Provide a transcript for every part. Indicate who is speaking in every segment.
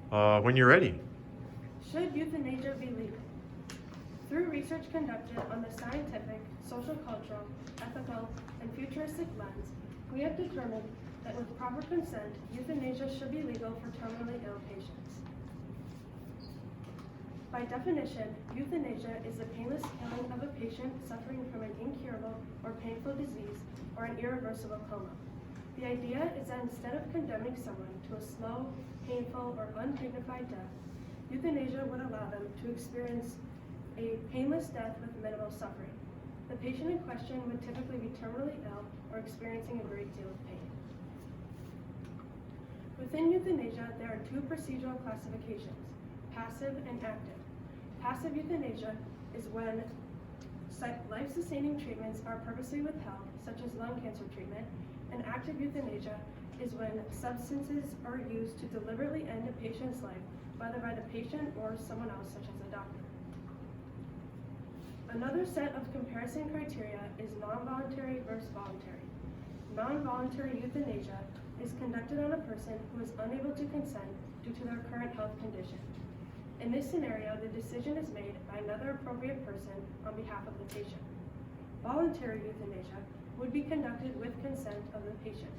Speaker 1: When you're ready.
Speaker 2: Should euthanasia be legal? Through research conducted on the scientific, social cultural, ethical, and futuristic lens, we have determined that with proper consent, euthanasia should be legal for terminally ill patients. By definition, euthanasia is the painless killing of a patient suffering from an incurable or painful disease or an irreversible coma. The idea is that instead of condemning someone to a slow, painful, or undignified death, euthanasia would allow them to experience a painless death with minimal suffering. The patient in question would typically be terminally ill or experiencing a great deal of pain. Within euthanasia, there are two procedural classifications, passive and active. Passive euthanasia is when life-sustaining treatments are purposely withheld, such as lung cancer treatment, and active euthanasia is when substances are used to deliberately end a patient's life, whether by the patient or someone else, such as a doctor. Another set of comparison criteria is non-voluntary versus voluntary. Non-voluntary euthanasia is conducted on a person who is unable to consent due to their current health condition. In this scenario, the decision is made by another appropriate person on behalf of the patient. Voluntary euthanasia would be conducted with consent of the patient.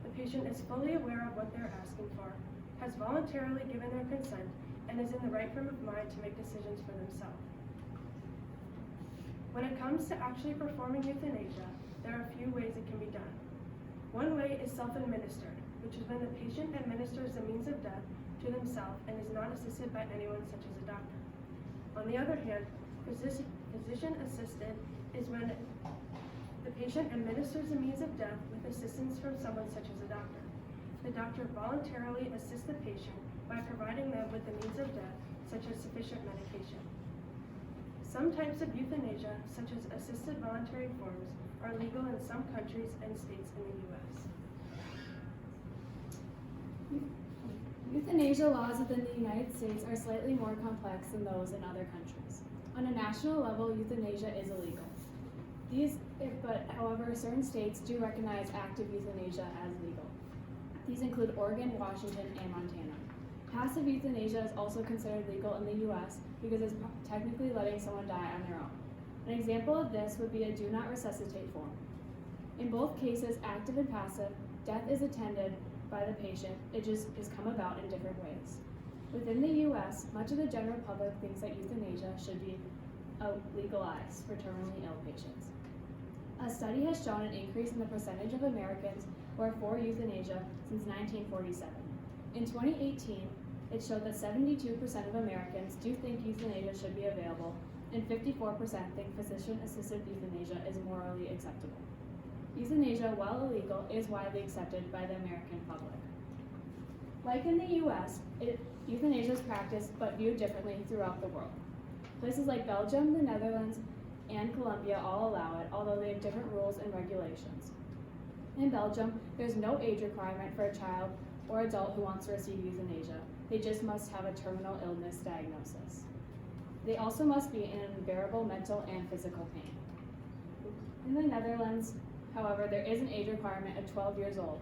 Speaker 2: The patient is fully aware of what they're asking for, has voluntarily given their consent, and is in the right frame of mind to make decisions for themselves. When it comes to actually performing euthanasia, there are a few ways it can be done. One way is self-administered, which is when the patient administers the means of death to themselves and is not assisted by anyone such as a doctor. On the other hand, physician-assisted is when the patient administers the means of death with assistance from someone such as a doctor. The doctor voluntarily assists the patient by providing them with the means of death, such as sufficient medication. Some types of euthanasia, such as assisted voluntary forms, are legal in some countries and states in the U.S.
Speaker 3: Euthanasia laws within the United States are slightly more complex than those in other countries. On a national level, euthanasia is illegal. However, certain states do recognize active euthanasia as legal. These include Oregon, Washington, and Montana. Passive euthanasia is also considered legal in the U.S. because it's technically letting someone die on their own. An example of this would be a do not resuscitate form. In both cases, active and passive, death is attended by the patient, it just has come about in different ways. Within the U.S., much of the general public thinks that euthanasia should be legalized for terminally ill patients. A study has shown an increase in the percentage of Americans who are for euthanasia since 1947. In 2018, it showed that 72% of Americans do think euthanasia should be available, and 54% think physician-assisted euthanasia is morally acceptable. Euthanasia, while illegal, is widely accepted by the American public. Like in the U.S., euthanasia is practiced but viewed differently throughout the world. Places like Belgium, the Netherlands, and Colombia all allow it, although they have different rules and regulations. In Belgium, there's no age requirement for a child or adult who wants to receive euthanasia. They just must have a terminal illness diagnosis. They also must be in unbearable mental and physical pain. In the Netherlands, however, there is an age requirement of 12 years old,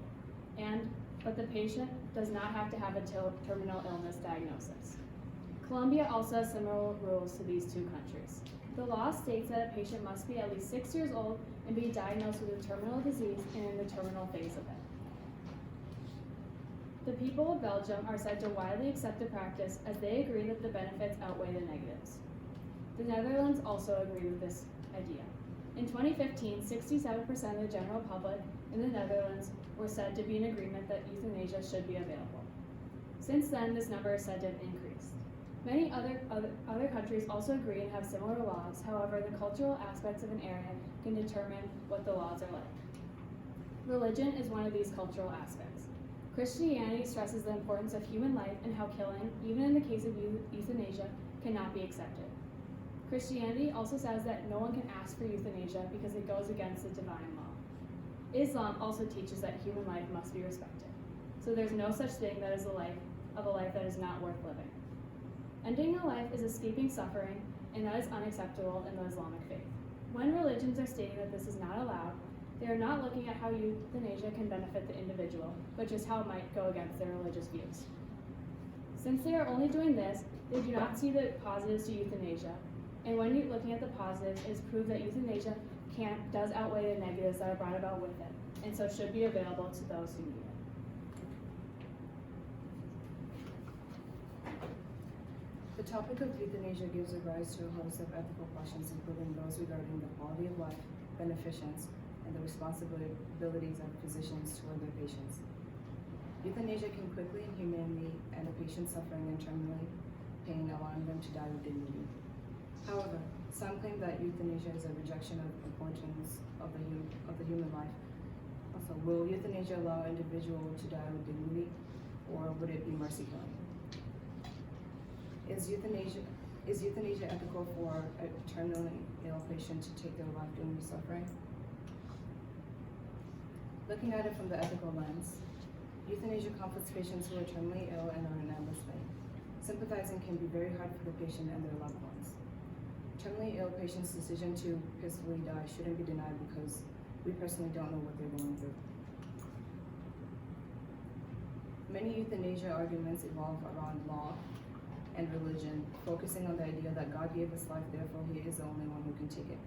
Speaker 3: but the patient does not have to have a terminal illness diagnosis. Colombia also has similar rules to these two countries. The law states that a patient must be at least 6 years old and be diagnosed with a terminal disease and in the terminal phase of it. The people of Belgium are said to widely accept the practice as they agree that the benefits outweigh the negatives. The Netherlands also agree with this idea. In 2015, 67% of the general public in the Netherlands were said to be in agreement that euthanasia should be available. Since then, this number is said to have increased. Many other countries also agree and have similar laws. However, the cultural aspects of an area can determine what the laws are like. Religion is one of these cultural aspects. Christianity stresses the importance of human life and how killing, even in the case of euthanasia, cannot be accepted. Christianity also says that no one can ask for euthanasia because it goes against the divine law. Islam also teaches that human life must be respected. So there's no such thing that is a life that is not worth living. Ending a life is escaping suffering, and that is unacceptable in the Islamic faith. When religions are stating that this is not allowed, they are not looking at how euthanasia can benefit the individual, but just how it might go against their religious views. Since they are only doing this, they do not see the positives to euthanasia. And when you're looking at the positives, it is proved that euthanasia does outweigh the negatives that are brought about with it, and so should be available to those who need it.
Speaker 1: The topic of euthanasia gives rise to a host of ethical questions, including those regarding the quality of life, beneficence, and the responsibilities of physicians toward their patients. Euthanasia can quickly and humanely end a patient suffering and terminally pain, allowing them to die with dignity. However, some claim that euthanasia is a rejection of the importance of the human life. Also, will euthanasia allow an individual to die with dignity, or would it be mercy killing? Is euthanasia ethical for a terminally ill patient to take their life during the suffering? Looking at it from the ethical lens, euthanasia comforts patients who are terminally ill and are in endless pain. Sympathizing can be very hard for the patient and their loved ones. Terminally ill patients' decision to peacefully die shouldn't be denied because we personally don't know what they're going through. Many euthanasia arguments evolve around law and religion, focusing on the idea that God gave us life, therefore He is the only one who can take it.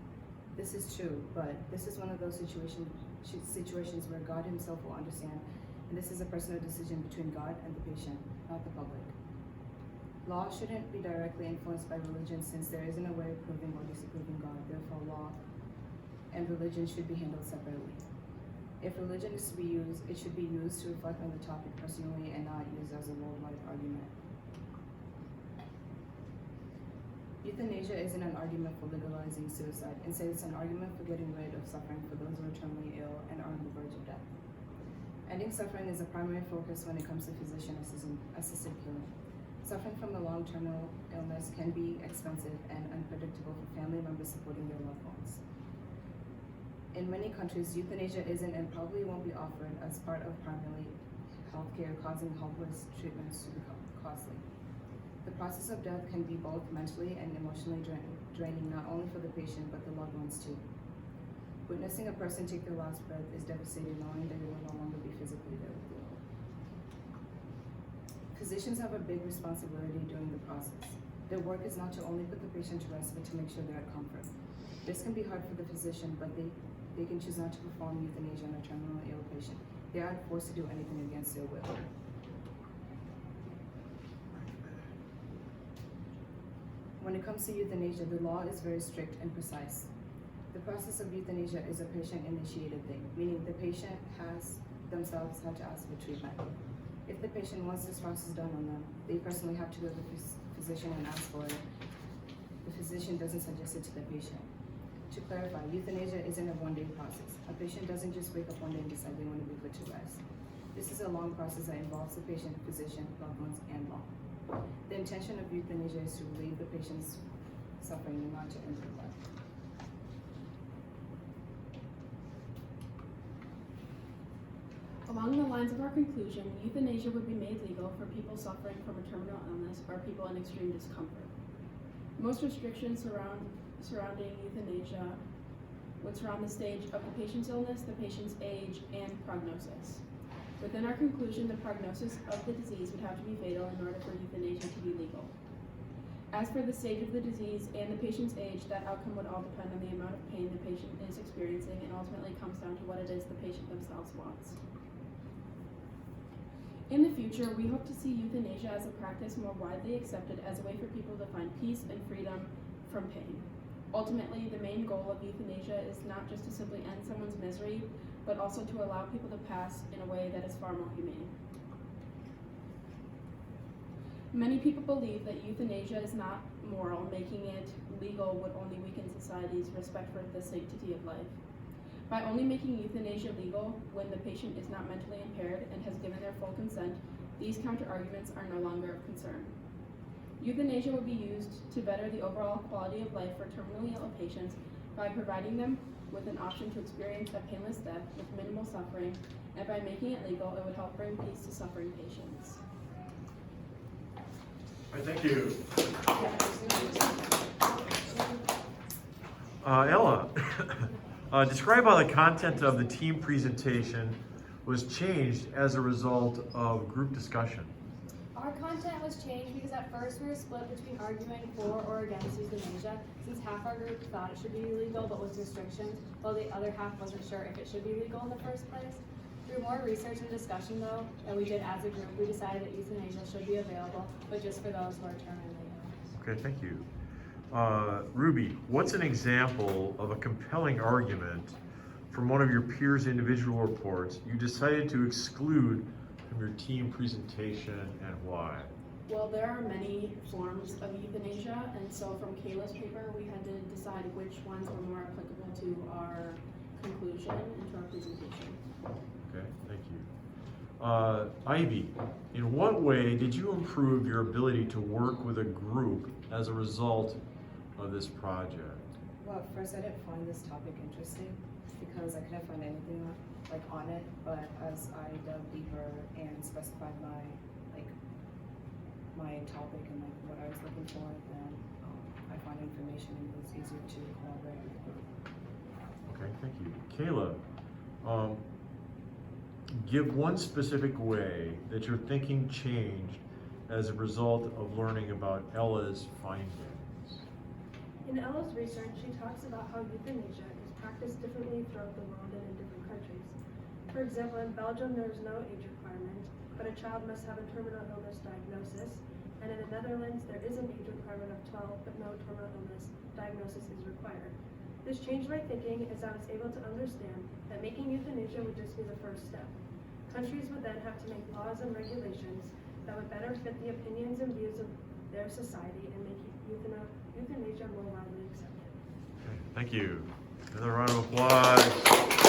Speaker 1: This is true, but this is one of those situations where God Himself will understand, and this is a personal decision between God and the patient, not the public. Law shouldn't be directly influenced by religion since there isn't a way of proving or disproving God, therefore law and religion should be handled separately. If religion is to be used, it should be used to reflect on the topic personally and not used as a worldwide argument. Euthanasia isn't an argument for legalizing suicide. Instead, it's an argument for getting rid of suffering for those who are terminally ill and are on the verge of death. Ending suffering is a primary focus when it comes to physician-assisted healing. Suffering from a long-term illness can be expensive and unpredictable for family members supporting their loved ones. In many countries, euthanasia isn't and probably won't be offered as part of primary healthcare, causing helpless treatments to become costly. The process of death can be both mentally and emotionally draining, not only for the patient, but the loved ones too. Witnessing a person take their last breath is devastating, knowing that they will no longer be physically there with you. Physicians have a big responsibility during the process. Their work is not to only put the patient to rest, but to make sure they're at comfort. This can be hard for the physician, but they can choose not to perform euthanasia on a terminally ill patient. They aren't forced to do anything against their will. When it comes to euthanasia, the law is very strict and precise. The process of euthanasia is a patient-initiated thing, meaning the patient has themselves had to ask for treatment. If the patient wants this process done on them, they personally have to go to the physician and ask for it. The physician doesn't suggest it to the patient. To clarify, euthanasia isn't a one-day process. A patient doesn't just wake up one day and decide they want to be put to rest. This is a long process that involves the patient, physician, loved ones, and law. The intention of euthanasia is to relieve the patient's suffering and not to end their life.
Speaker 3: Along the lines of our conclusion, euthanasia would be made legal for people suffering from a terminal illness or people in extreme discomfort. Most restrictions surrounding euthanasia would surround the stage of the patient's illness, the patient's age, and prognosis. Within our conclusion, the prognosis of the disease would have to be fatal in order for euthanasia to be legal. As for the stage of the disease and the patient's age, that outcome would all depend on the amount of pain the patient is experiencing and ultimately comes down to what it is the patient themselves wants. In the future, we hope to see euthanasia as a practice more widely accepted as a way for people to find peace and freedom from pain. Ultimately, the main goal of euthanasia is not just to simply end someone's misery, but also to allow people to pass in a way that is far more humane. Many people believe that euthanasia is not moral. Making it legal would only weaken society's respect for the sanctity of life. By only making euthanasia legal when the patient is not mentally impaired and has given their full consent, these counter-arguments are no longer of concern. Euthanasia would be used to better the overall quality of life for terminally ill patients by providing them with an option to experience a painless death with minimal suffering, and by making it legal, it would help bring peace to suffering patients.
Speaker 4: All right, thank you. Ella, describe how the content of the team presentation was changed as a result of group discussion.
Speaker 3: Our content was changed because at first we were split between arguing for or against euthanasia, since half our group thought it should be legal but with restrictions, while the other half wasn't sure if it should be legal in the first place. Through more research and discussion, though, that we did as a group, we decided that euthanasia should be available, but just for those who are terminally ill.
Speaker 4: Okay, thank you. Ruby, what's an example of a compelling argument from one of your peers' individual reports you decided to exclude from your team presentation and why?
Speaker 5: Well, there are many forms of euthanasia, and so from Kayla's paper, we had to decide which ones were more applicable to our conclusion and to our presentation.
Speaker 4: Okay, thank you. Ivy, in what way did you improve your ability to work with a group as a result of this project?
Speaker 1: Well, at first I didn't find this topic interesting because I couldn't find anything on it, but as I dug deeper and specified my topic and what I was looking for, then I found information and it was easier to collaborate with the group.
Speaker 4: Okay, thank you. Kayla, give one specific way that your thinking changed as a result of learning about Ella's findings.
Speaker 2: In Ella's research, she talks about how euthanasia is practiced differently throughout the world and in different countries. For example, in Belgium, there is no age requirement, but a child must have a terminal illness diagnosis, and in the Netherlands, there is an age requirement of 12, but no terminal illness diagnosis is required. This changed my thinking as I was able to understand that making euthanasia would just be the first step. Countries would then have to make laws and regulations that would better fit the opinions and views of their society and make euthanasia more widely accepted.
Speaker 4: Okay, thank you. Another round of applause.